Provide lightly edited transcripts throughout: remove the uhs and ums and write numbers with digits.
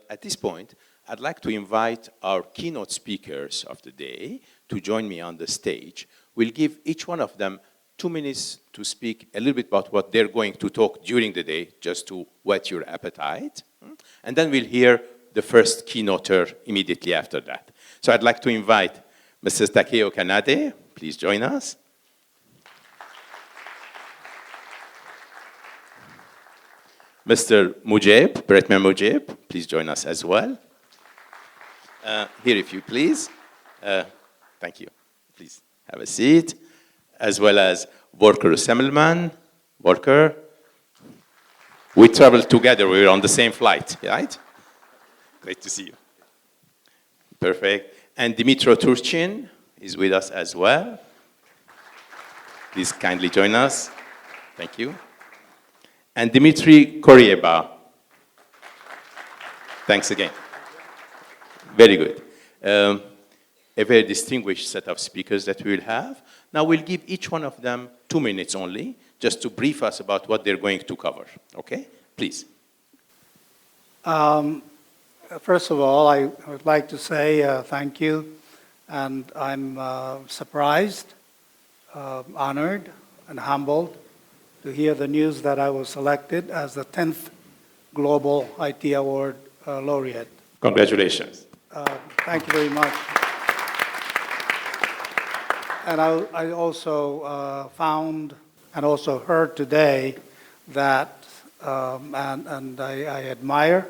At this point, I'd like to invite our keynote speakers of the day to join me on the stage. We'll give each one of them 2 minutes to speak a little bit about what they're going to talk during the day, just to whet your appetite. And then we'll hear the first keynoter immediately after that. So I'd like to invite Mrs. Takeo Kanade. Please join us. Mr. Moudjeb, Bremtane Moudjeb, please join us as well. Here, if you please. Thank you. Please have a seat. As well as Volker Semmelmann. Volker. We traveled together. We were on the same flight, right? Great to see you. Perfect. And Dmytro Turchyn is with us as well. Please kindly join us. Thank you. And Dmitry Koreyba. Thanks again. Very good. A very distinguished set of speakers that we will have. Now we'll give each one of them 2 minutes only, just to brief us about what they're going to cover. Okay? Please. First of all, I would like to say thank you. And I'm surprised, honored, and humbled to hear the news that I was selected as the 10th Global IT Award laureate. Congratulations. Thank you very much. And I also found and also heard today that, and I admire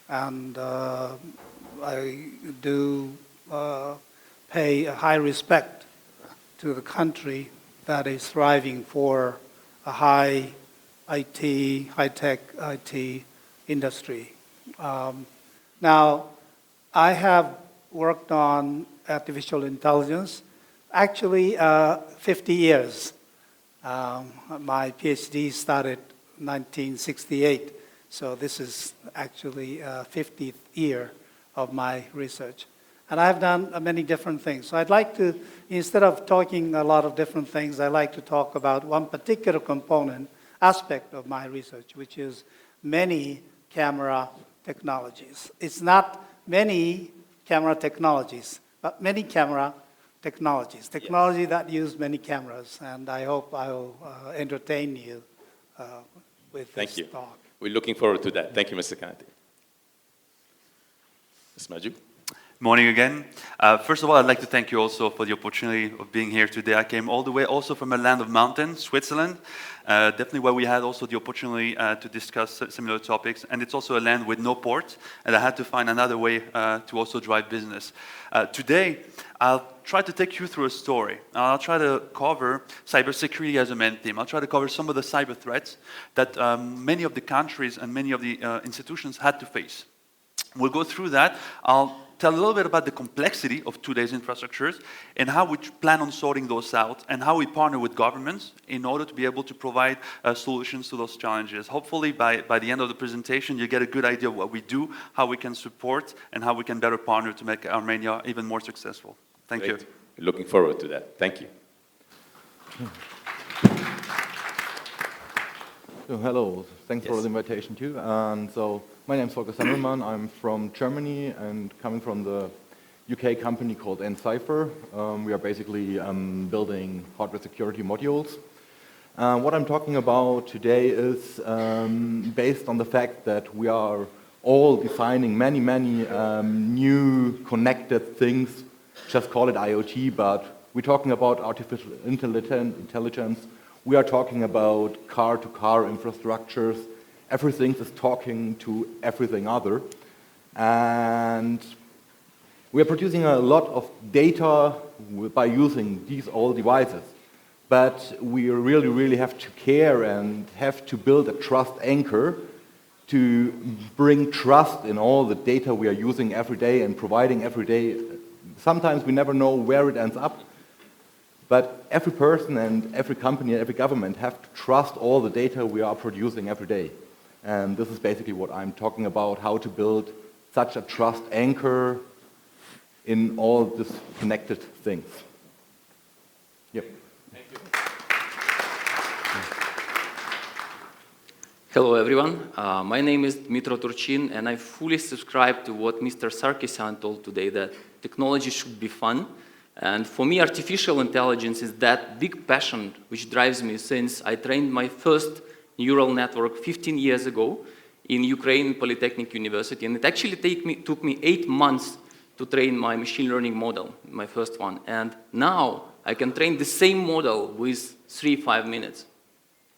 and I do pay a high respect to the country that is thriving for a high IT, high-tech IT industry. Now, I have worked on artificial intelligence, actually 50 years. My PhD started 1968, so this is actually 50th year of my research. And I've done many different things. So I'd like to, instead of talking a lot of different things, I'd like to talk about one particular component, aspect of my research, which is many camera technologies. It's not many camera technologies, but many camera technologies. Technology that use many cameras. And I hope I will entertain you with this talk. We're looking forward to that. Thank you, Mr. Kanate. Ms. Moudjeb. Morning again. First of all, I'd like to thank you also for the opportunity of being here today. I came all the way also from a land of mountains, Switzerland, definitely where we had also the opportunity to discuss similar topics. And it's also a land with no port, and I had to find another way to also drive business. Today, I'll try to take you through a story. I'll try to cover cybersecurity as a main theme. I'll try to cover some of the cyber threats that many of the countries and many of the institutions had to face. We'll go through that. I'll tell a little bit about the complexity of today's infrastructures and how we plan on sorting those out and how we partner with governments in order to be able to provide solutions to those challenges. Hopefully by the end of the presentation, you get a good idea of what we do, how we can support, and how we can better partner to make Armenia even more successful. Thank you. Looking forward to that. Thank you. So, hello, thanks for the invitation too. And so my name is Volker Semmelmann. I'm from Germany and coming from the UK company called nCipher. We are basically building hardware security modules. What I'm talking about today is based on the fact that we are all designing many new connected things. Just call it IoT, but we're talking about artificial intelligence. We are talking about car-to-car infrastructures. Everything is talking to everything other. And we are producing a lot of data by using these old devices. But we really have to care and have to build a trust anchor to bring trust in all the data we are using every day and providing every day. Sometimes we never know where it ends up. But every person and every company and every government have to trust all the data we are producing every day. And this is basically what I'm talking about, how to build such a trust anchor in all these connected things. Yep. Thank you. Hello, everyone. My name is Dmytro Turchyn, and I fully subscribe to what Mr. Sarkisyan told today, that technology should be fun. And for me, artificial intelligence is that big passion which drives me since I trained my first neural network 15 years ago in Ukraine Polytechnic University. And it actually took me 8 months to train my machine learning model, my first one. And now I can train the same model with 3-5 minutes.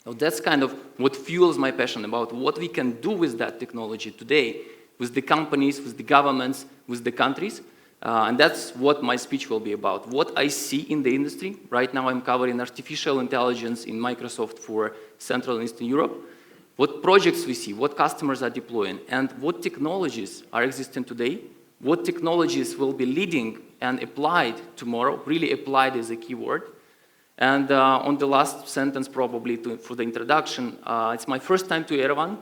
So that's kind of what fuels my passion about what we can do with that technology today, with the companies, with the governments, with the countries. And that's what my speech will be about. What I see in the industry. Right now I'm covering artificial intelligence in Microsoft for Central and Eastern Europe. What projects we see, what customers are deploying, and what technologies are existing today, what technologies will be leading and applied tomorrow. Really applied is a key word. And on the last sentence probably for the introduction, it's my first time to Yerevan.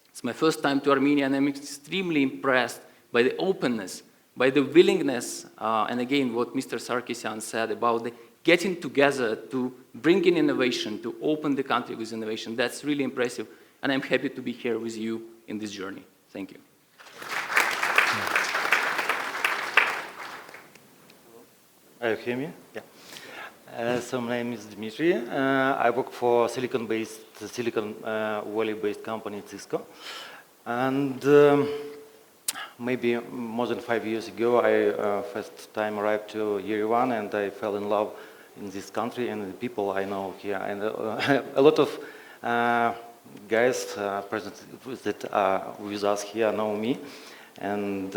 It's my first time to Armenia, and I'm extremely impressed by the openness, by the willingness, and again, what Mr. Sarkisyan said about the getting together to bring in innovation, to open the country with innovation. That's really impressive, and I'm happy to be here with you in this journey. Thank you. Are you hearing me? Yeah. So my name is Dmitry. I work for Silicon Valley-based company Cisco. And maybe more than 5 years ago, I first time arrived to Yerevan, and I fell in love in this country and the people I know here. And a lot of guys present that are with us here know me. And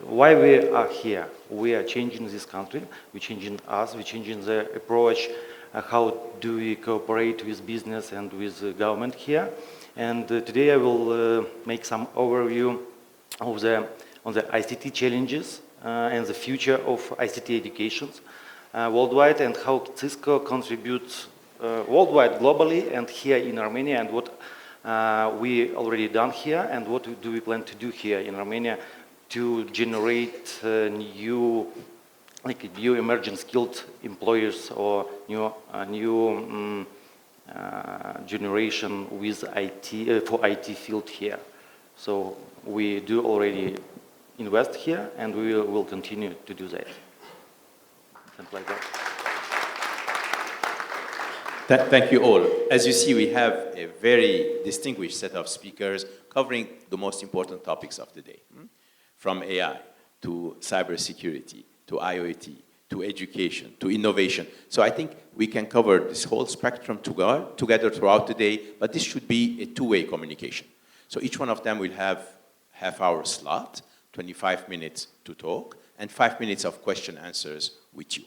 why we are here? We are changing this country, we're changing us, we're changing the approach, how do we cooperate with business and with the government here. And today I will make some overview of on the ICT challenges and the future of ICT education worldwide, and how Cisco contributes worldwide, globally, and here in Armenia, and what we already done here, and what do we plan to do here in Armenia to generate new emerging skilled employers or new generation with IT for IT field here. So we do already invest here, and we will continue to do that. Something like that. Thank you all. As you see, we have a very distinguished set of speakers covering the most important topics of the day, from AI to cybersecurity, to IoT, to education, to innovation. So I think we can cover this whole spectrum together throughout the day, but this should be a two-way communication. So each one of them will have half-hour slot, 25 minutes to talk, and 5 minutes of question answers with you.